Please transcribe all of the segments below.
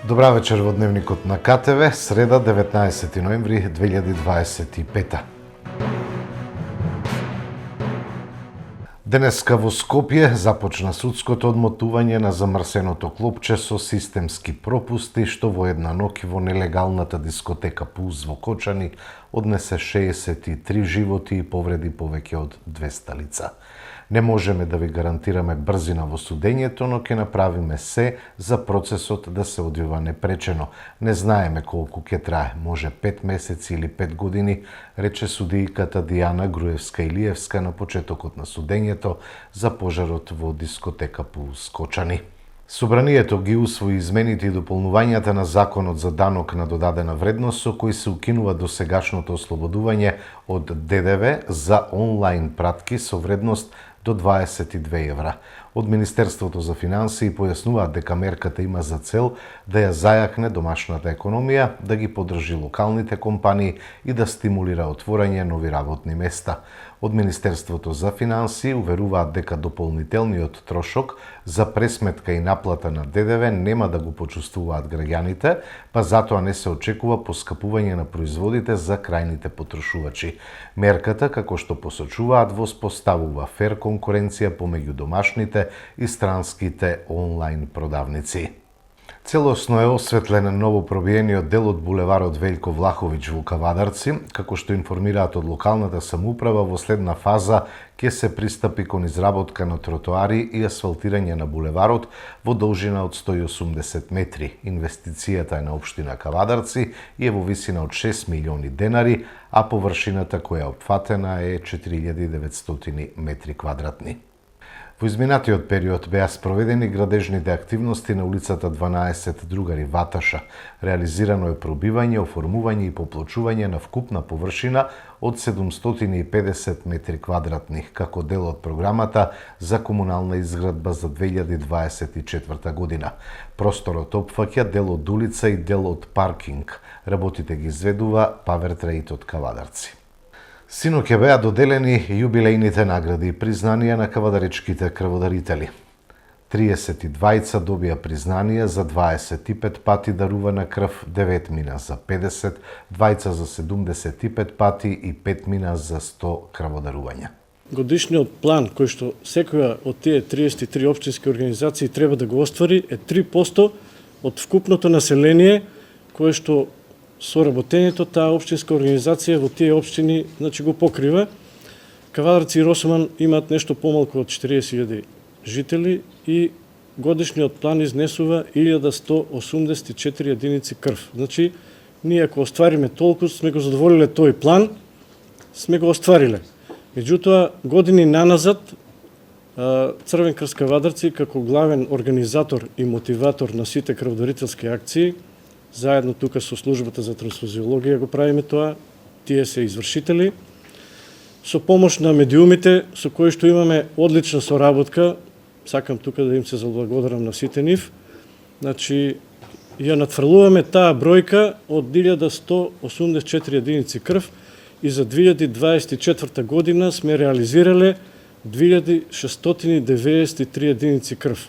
Добра вечер во Дневникот на КТВ, среда 19 ноември 2025. Денеска во Скопје започна судското одмотување на замрсеното клопче со системски пропусти, што во една ноќ во нелегалната дискотека Пулс во Кочани однесе 63 животи и повреди повеќе од 200 лица. Не можеме да ви гарантираме брзина во судењето, но ќе направиме се за процесот да се одвива непречено. Не знаеме колку ќе трае, може 5 месеци или 5 години, рече судијката Дијана Груевска-Илиевска на почетокот на судењето за пожарот во дискотека Пулс Кочани. Собранието ги усвои измените и дополнувањата на Законот за данок на додадена вредност со кои се укинува досегашното ослободување од ДДВ за онлайн пратки со вредност до 22 евра. Од Министерството за финансии појаснуваат дека мерката има за цел да ја зајакне домашната економија, да ги поддржи локалните компании и да стимулира отворање нови работни места. Од Министерството за финансии уверуваат дека дополнителниот трошок за пресметка и наплата на ДДВ нема да го почувствуваат граѓаните, па затоа не се очекува поскапување на производите за крајните потрошувачи. Мерката, како што посочуваат, воспоставува фер конкуренција помеѓу домашните и странските онлайн продавници. Целосно е осветлен новопробиениот дел од булеварот Велјко Влаховиќ во Кавадарци, како што информираат од локалната самоуправа, во следна фаза ќе се пристапи кон изработка на тротоари и асфалтирање на булеварот во должина од 180 метри. Инвестицијата е на општина Кавадарци и е во висина од 6 милиони денари, а површината која е опфатена е 4900 метри квадратни. Во изминатиот период беа спроведени градежните активности на улицата 12 Другари Ваташа. Реализирано е пробивање, оформување и поплочување на вкупна површина од 750 метри квадратни, како дел од програмата за комунална изградба за 2024 година. Просторот опфаќа дел од улица и дел од паркинг. Работите ги изведува Павер Трейд од Кавадарци. Синоќ беа доделени јубилејните награди и признанија на кавадаричките крводарители. 32 добија признанија за 25 пати дарувана крв, 9 мина за 50, двајца за 75 пати и 5 мина за 100 крводарувања. Годишниот план кој што секоја од тие 33 општински организации треба да го оствари е 3% од вкупното население кое што со работењето таа општинска организација во тие општини го покрива. Кавадарци и Росоман имаат нешто помалку од 40.000 жители и годишниот план изнесува 1184 единици крв. Ние ако оствариме толку, сме го задоволиле тој план, сме го оствариле. Меѓутоа, години наназад, Црвен крст Кавадарци, како главен организатор и мотиватор на сите крводарителски акции, заедно тука со службата за трансфузиологија го правиме тоа, тие се извршители. Со помош на медиумите, со кои што имаме одлична соработка, сакам тука да им се заблагодарам на сите нив, ја надфрлуваме таа бројка од 1184 единици крв и за 2024 година сме реализирале 2693 единици крв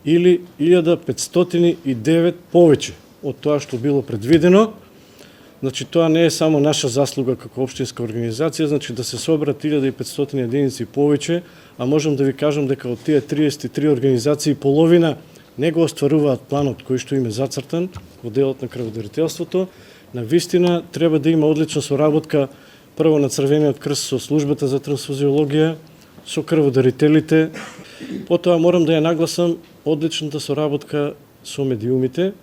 или 1509 повеќе од тоа што било предвидено. Тоа не е само наша заслуга како општинска организација, да се собрат 1500 единици повеќе, а можам да ви кажам дека од тие 33 организации половина не го остваруваат планот кој што им е зацртан во делот на крводарителството. Навистина треба да има одлична соработка прво на Црвениот крст со службата за трансфузиологија, со крводарителите. Потоа морам да ја нагласам одличната соработка со медиумите.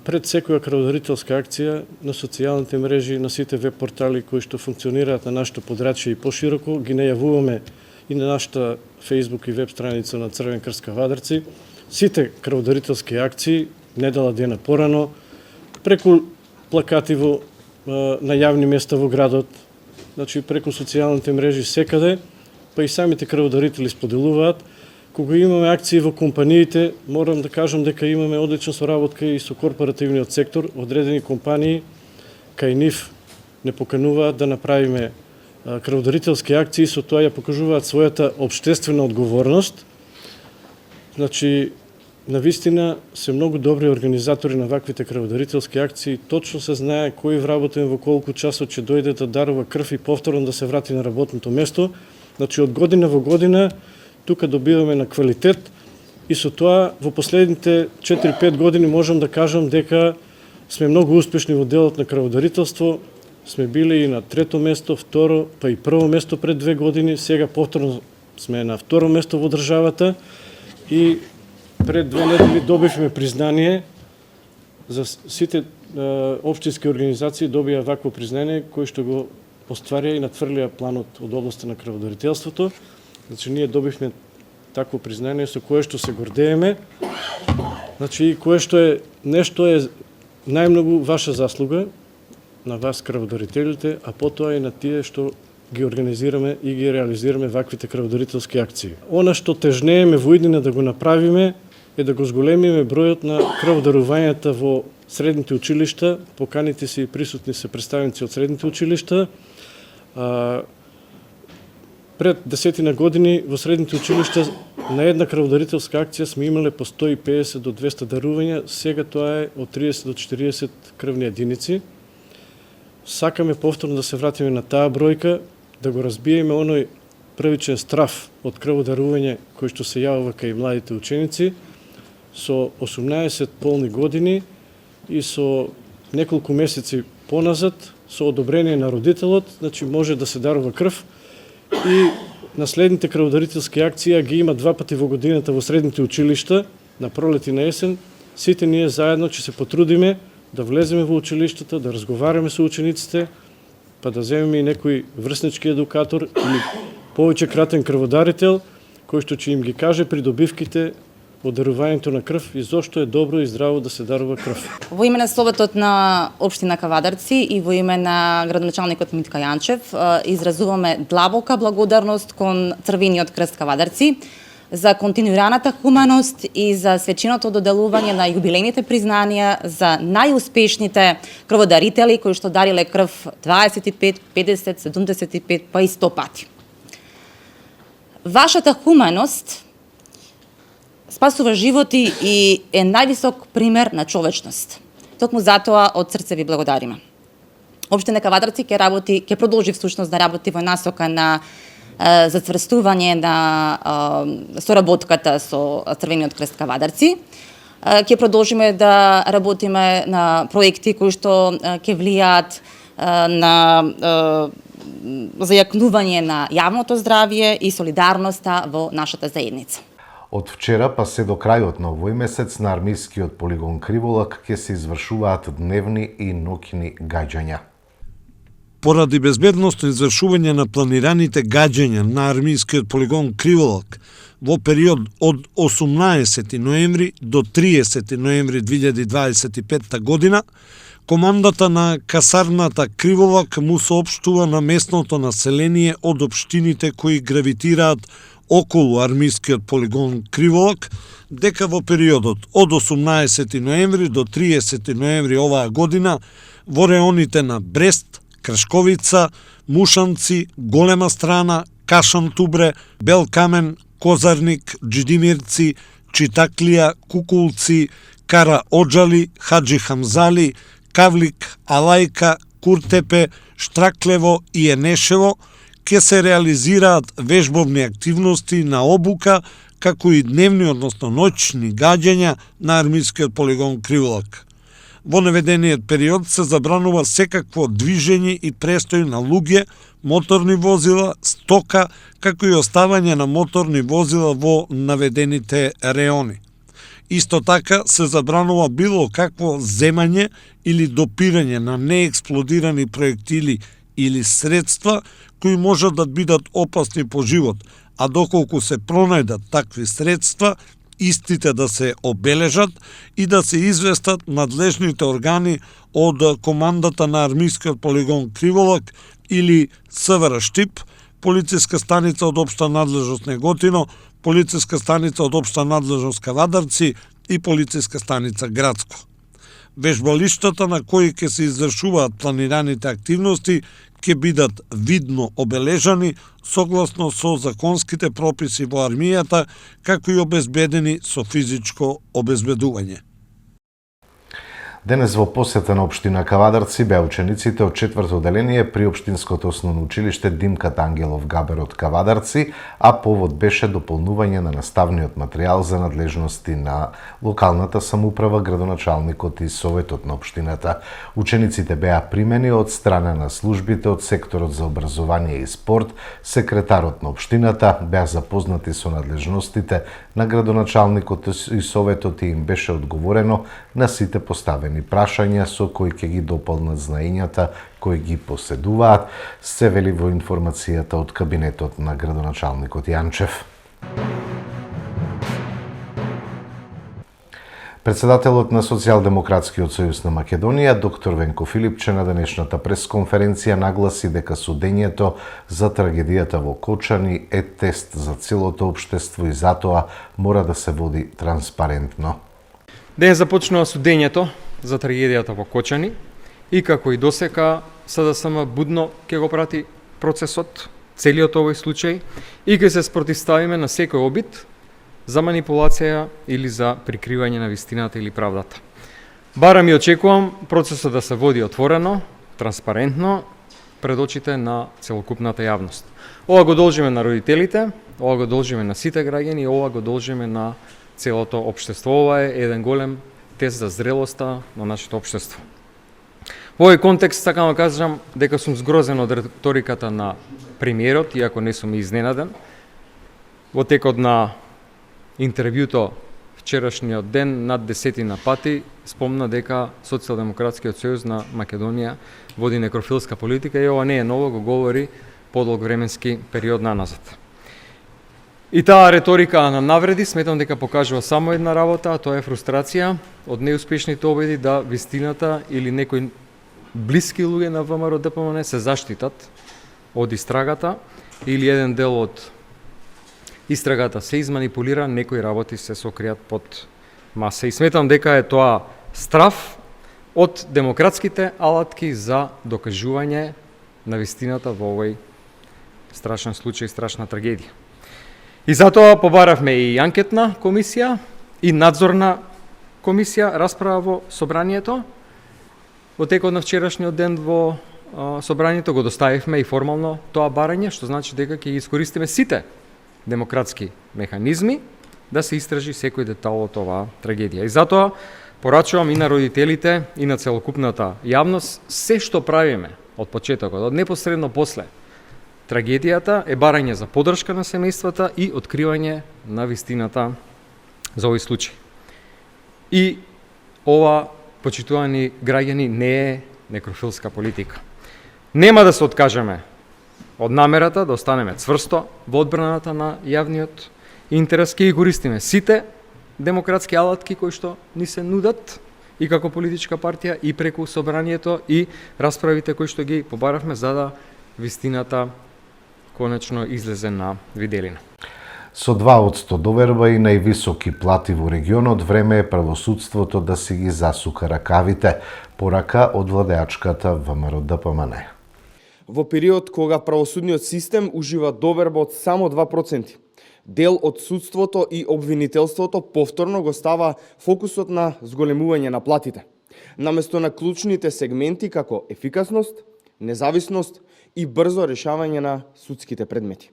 Пред секоја крводарителска акција на социјалните мрежи, на сите веб портали кои што функционираат на нашето подрачје и пошироко, ги најавуваме и на нашата Facebook и веб страница на Црвен крст Кавадарци. Сите крводарителски акции, недела дена порано, преку плакати на јавни места во градот, преку социјалните мрежи секаде, па и самите крводарители споделуваат. Кога имаме акции во компаниите, морам да кажам дека имаме одлична соработка и со корпоративниот сектор. Одредени компании кај нив не покануваат да направиме крводарителски акции, со тоа ја покажуваат својата општествена одговорност. навистина се многу добри организатори на ваквите крводарителски акции. Точно се знае кој вработен во колку часот ќе дојде да дарува крв и повторно да се врати на работното место. Значи, од година во година тука добиваме на квалитет и со тоа во последните 4-5 години можам да кажам дека сме многу успешни во делот на крводарителство. Сме били и на трето место, второ, па и прво место пред 2 години. Сега повторно сме на второ место во државата и пред 2 недели добивме признание за сите општински организации добија вакво признание кој што го остварија и натврлија планот од областа на крводарителството. Значи, ние добивме такво признание со кое што се гордееме. Значи, кое што е нешто е најмногу ваша заслуга на вас крводарителите, а потоа и на тие што ги организираме и ги реализираме ваквите крводарителски акции. Она што тежнееме во иднина да го направиме е да го зголемиме бројот на крводарувањата во средните училишта. Поканите се и присутни се представници од средните училишта. Пред 10 години во средните училишта на една крводарителска акција сме имале по 150 до 200 дарувања, сега тоа е од 30 до 40 крвни единици. Сакаме повторно да се вратиме на таа бројка, да го разбиеме оној првичен страф од крводарување кој што се јавува кај младите ученици со 18 полни години и со неколку месеци поназад со одобрение на родителот, значи може да се дарува крв. И наследните крводарителски акции ги има 2 пати во годината во средните училишта, на пролет и на есен. Сите ние заедно ќе се потрудиме да влеземе во училиштата, да разговараме со учениците, па да земеме и некој врснички едукатор или повеќе кратен крводарител, кој што ќе им ги каже придобивките од дарувањето на крв и зошто е добро и здраво да се дарува крв. Во име на Советот на општина Кавадарци и во име на градоначалникот Митка Јанчев изразуваме длабока благодарност кон Црвениот крст Кавадарци за континуираната хуманост и за свеченото доделување на јубилејните признанија за најуспешните крводарители кои што дариле крв 25, 50, 75 па и 100 пати. Вашата хуманост спасува животи и е највисок пример на човечност. Токму затоа од срце ви благодариме. Општина Кавадарци ќе продолжи всушност да работи во насока на зацврстување на соработката со Црвениот крст Кавадарци. Ќе продолжиме да работиме на проекти кои што ќе влијаат на зајакнување на јавното здравје и солидарноста во нашата заедница. Од вчера па се до крајот на овој месец на армискиот полигон Криволак ќе се извршуваат дневни и ноќни гаѓања. Поради безбедносно извршување на планираните гаѓања на армискиот полигон Криволак во период од 18 ноември до 30 ноември 2025 година, командата на касарната Криволак му соопштува на местното население од општините кои гравитираат околу армискиот полигон Криволак, дека во периодот од 18 ноември до 30 ноември оваа година во реоните на Брест, Кршковица, Мушанци, Голема Страна, Кашан Тубре, Белкамен, Козарник, Джидимирци, Читаклија, Кукулци, Кара Оджали, Хаджи Хамзали, Кавлик, Алајка, Куртепе, Штраклево и Енешево ќе се реализираат вежбовни активности на обука, како и дневни, односно ноќни гаѓања на армискиот полигон Криволак. Во наведениот период се забранува секакво движење и престој на луѓе, моторни возила, стока, како и оставање на моторни возила во наведените реони. Исто така се забранува било какво земање или допирање на неексплодирани проектили или средства кои можат да бидат опасни по живот, а доколку се пронајдат такви средства, истите да се обележат и да се известат надлежните органи од командата на армискиот полигон Криволак или СВР Штип, полициска станица од општа надлежност Неготино, полициска станица од општа надлежност Кавадарци и полициска станица Градско. Вежбалиштата на кои ќе се извршуваат планираните активности ќе бидат видно обележани согласно со законските прописи во армијата, како и обезбедени со физичко обезбедување. Денес во посета на општина Кавадарци беа учениците од 4-то одделение при општинското основно училиште Димкат Ангелов Габер од Кавадарци, а повод беше дополнување на наставниот материјал за надлежности на локалната самоуправа, градоначалникот и советот на општината. Учениците беа примени од страна на службите од секторот за образование и спорт, секретарот на општината, беа запознати со надлежностите на градоначалникот и советот и им беше одговорено на сите поставени прашања со кои ќе ги дополнат знаењата кои ги поседуваат, се вели во информацијата од кабинетот на градоначалникот Јанчев. Председателот на Социјалдемократскиот сојуз на Македонија, доктор Венко Филипче, на денешната пресконференција нагласи дека судењето за трагедијата во Кочани е тест за целото општество и затоа мора да се води транспарентно. Ден започнува судењето за трагедијата во Кочани и како и досека СДСМ будно ќе го прати процесот, целиот овој случај и ќе се спротивставиме на секој обид за манипулација или за прикривање на вистината или правдата. Барам и очекувам процесот да се води отворено, транспарентно, пред очите на целокупната јавност. Ова го должиме на родителите, ова го должиме на сите граѓани, ова го должиме на целото општество. Ова е еден голем тест за зрелоста на нашето општество. Во овој контекст сакам да кажам дека сум згрозен од реториката на премиерот, иако не сум изненаден. Во текот на интервјуто вчерашниот ден над 10 пати спомна дека Социјалдемократскиот сојуз на Македонија води некрофилска политика и ова не е ново, го говори подолг временски период наназад. И таа реторика на навреди сметам дека покажува само една работа, а тоа е фрустрација од неуспешните обиди да вистината или некои блиски луѓе на ВМРО ДПМН се заштитат од истрагата или еден дел од истрагата се изманипулира, некои работи се сокријат под маса. И сметам дека е тоа страф од демократските алатки за докажување на вистината во овој страшен случај, страшна трагедија. И затоа побаравме и анкетна комисија и надзорна комисија, расправа во собранието. Во текот на вчерашниот ден во собранието го доставивме и формално тоа барање, што значи дека ќе ги искористиме сите демократски механизми да се истражи секој детал од оваа трагедија. И затоа порачувам и на родителите и на целокупната јавност, се што правиме од почетокот, од непосредно после трагедијата е барање за поддршка на семејствата и откривање на вистината за овој случај. И ова, почитувани граѓани, не е некрофилска политика. Нема да се откажеме од намерата да останеме цврсто во одбраната на јавниот интерес, ќе ги користиме сите демократски алатки кои што ни се нудат и како политичка партија и преку собранието и расправите кои што ги побаравме за да вистината конечно излезе на виделина. Со 2% доверба и највисоки плати во регионот, време е правосудството да си ги засука ракавите, порака од владеачката ВМРО ДПМН. Во период кога правосудниот систем ужива доверба од само 2%, дел од судството и обвинителството повторно го става фокусот на зголемување на платите, наместо на клучните сегменти како ефикасност, независност и брзо решавање на судските предмети.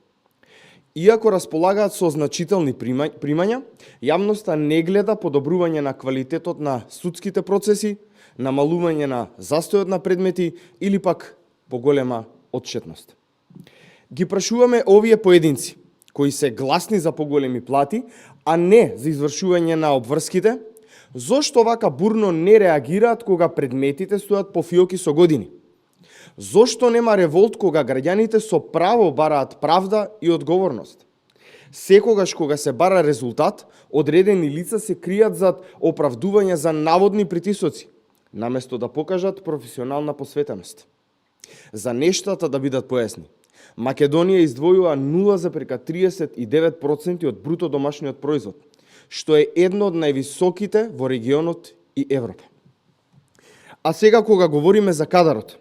Иако располагаат со значителни примања, јавноста не гледа подобрување на квалитетот на судските процеси, намалување на застојот на предмети или пак поголема отчетност. Ги прашуваме овие поединци, кои се гласни за поголеми плати, а не за извршување на обврските, зошто вака бурно не реагираат кога предметите стојат по фиоки со години? Зошто нема револт кога граѓаните со право бараат правда и одговорност? Секогаш кога се бара резултат, одредени лица се кријат зад оправдување за наводни притисоци, наместо да покажат професионална посветеност. За нештата да бидат појасни, Македонија издвојува 0,39% од бруто домашниот производ, што е едно од највисоките во регионот и Европа. А сега кога говориме за кадарот,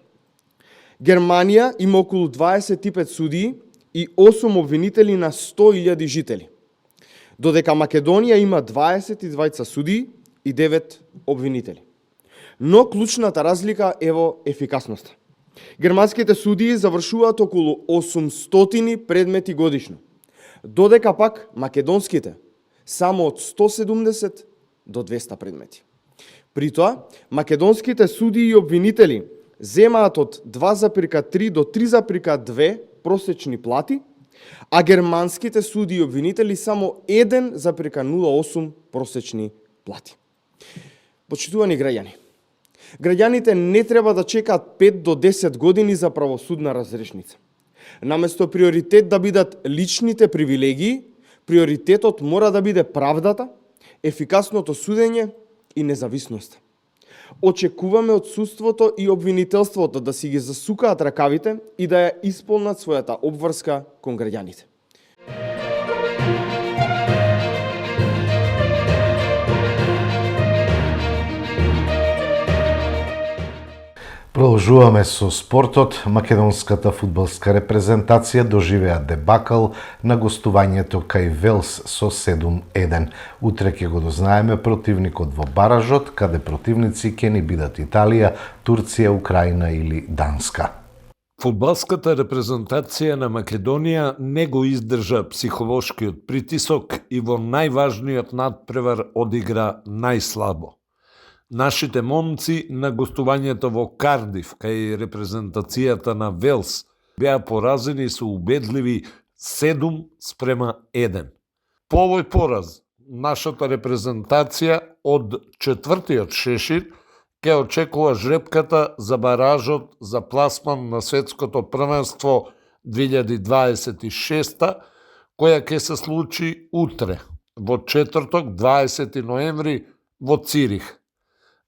Германија има околу 25 судии и 8 обвинители на 100.000 жители. Додека Македонија има 22 судии и 9 обвинители. Но клучната разлика е во ефикасноста. Германските судии завршуваат околу 800 предмети годишно, додека пак македонските само од 170 до 200 предмети. При тоа, македонските судии и обвинители земаат од 2,3 до 3,2 просечни плати, а германските судии и обвинители само 1,08 просечни плати. Почитувани граѓани, граѓаните не треба да чекаат 5 до 10 години за правосудна разрешница. Наместо приоритет да бидат личните привилегии, приоритетот мора да биде правдата, ефикасното судење и независноста. Очекуваме од судството и обвинителството да си ги засукаат ракавите и да ја исполнат својата обврска кон граѓаните. Продолжуваме со спортот. Македонската фудбалска репрезентација доживеа дебакал на гостувањето кај Велс со 7-1. Утре ќе го дознаеме противникот во баражот, каде противници ќе ни бидат Италија, Турција, Украина или Данска. Фудбалската репрезентација на Македонија не го издржа психолошкиот притисок и во најважниот надпревар одигра најслабо. Нашите момци на гостувањето во Кардиф кај репрезентацијата на Велс беа поразени со убедливи 7-1. По овој пораз, нашата репрезентација од четвртиот шешир ќе очекува жрепката за баражот за пласман на светското првенство 2026, која ќе се случи утре, во четврток 20 ноември во Цирих.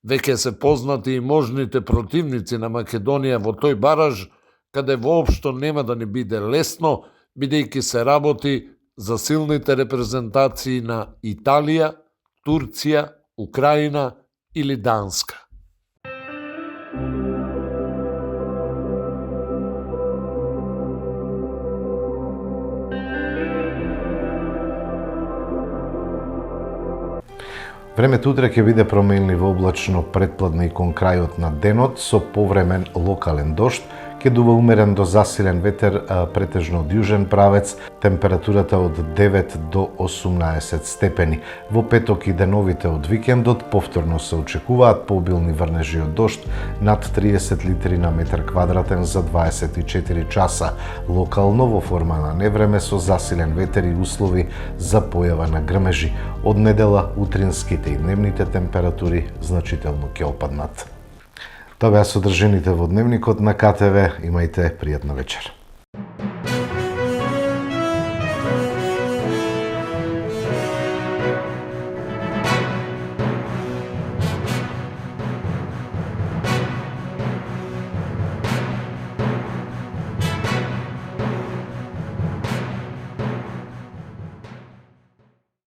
Веќе се познати и можните противници на Македонија во тој бараж, каде воопшто нема да ни биде лесно, бидејќи се работи за силните репрезентации на Италија, Турција, Украина или Данска. Времето утре ќе биде променливо облачно, претпладне и кон крајот на денот со повремен локален дожд, ќе дува умерен до засилен ветер, претежно од јужен правец, температурата од 9 до 18 степени. Во петок и деновите од викендот повторно се очекуваат пообилни врнежи од дожд над 30 литри на метар квадратен за 24 часа, локално во форма на невреме со засилен ветер и услови за појава на грмежи. Од недела утринските и дневните температури значително ќе опаднат. Тоа беа содржините во дневникот на КТВ. Имајте пријатна вечер.